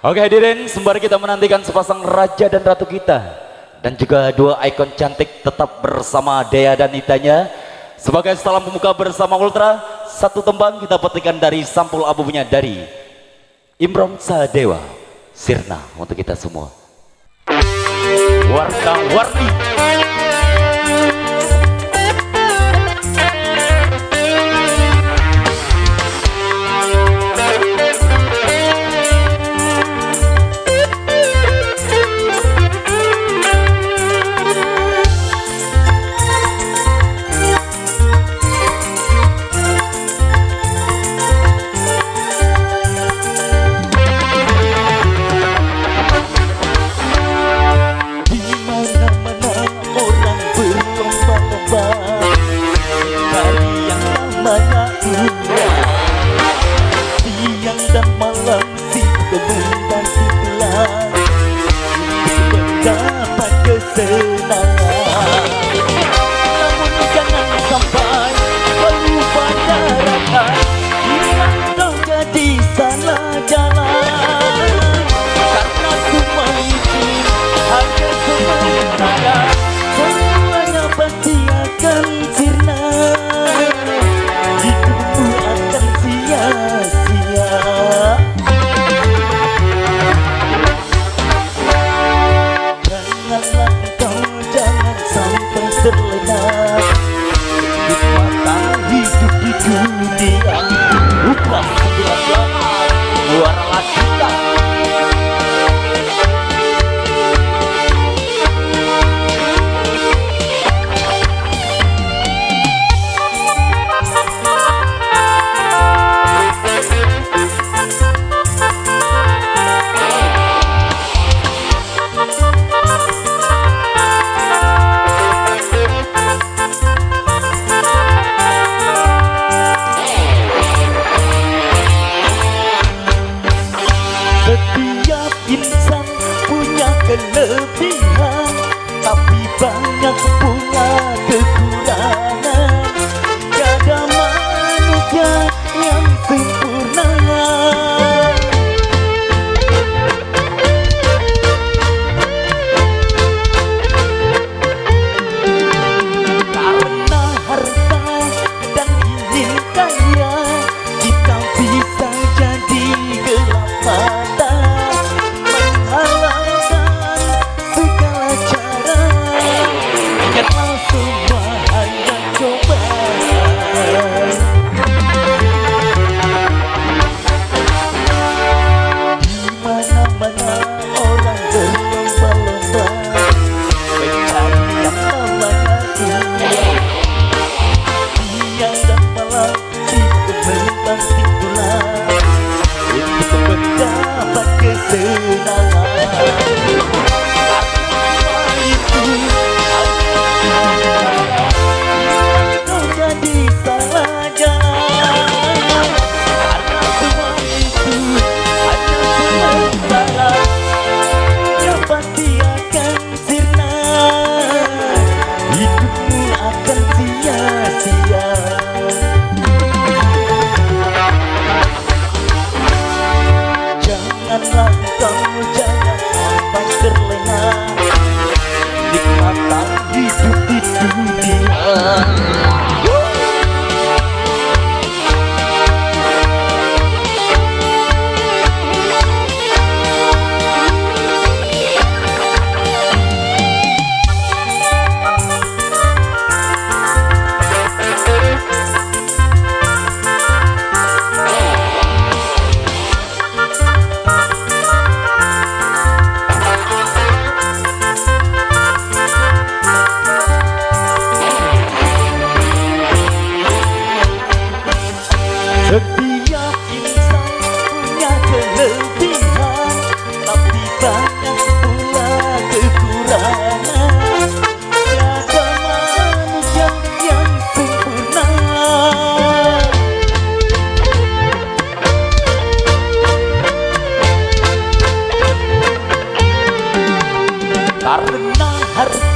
Oke hadirin, sembari kita menantikan sepasang raja dan ratu kita dan juga dua ikon cantik tetap bersama Dea dan Nitanya. Sebagai salam pembuka bersama Ultra, satu tembang kita petikan dari sampul albumnya dari Imron Sadewa, Sirna untuk kita semua. Warna-warni. Siang dan malam si kemudian si gelar mendapat kesenangan. Namun jangan sampai berubah daratan, hilang kau jadi salah jalan. Karena semua itu hanya sementara, semuanya pasti akan sirna. Hidupmu akan sia-sia. Janganlah kau jangan sampai terlena nikmatan hidup di dunia. Bukan sebelah suara kita. Setiap insan punya kelebihan, tapi banyak punya kekurangan. Tiada manusia yang sempurna. Karena harta dan ingin kaya, kita bisa jadi gelap mata, menghalalkan segala cara. Ingatlah semua hanya cobaan. Di mana-mana orang berlomba-lomba mencari yang namanya uang. Siang dan malam itu membang tikulah untuk mendapat kesenangan. Karena itu kau jadi salah jalan. Karena semua itu hanya sementara, yang pasti akan sirna. Hidupmu akan sia-sia. Janganlah kau jangan sampai terlena nikmatan hidup di dunia. Setiap insan punya kelebihan, tapi banyak pula kekurangan. Tiada manusia yang sempurna. Karena harta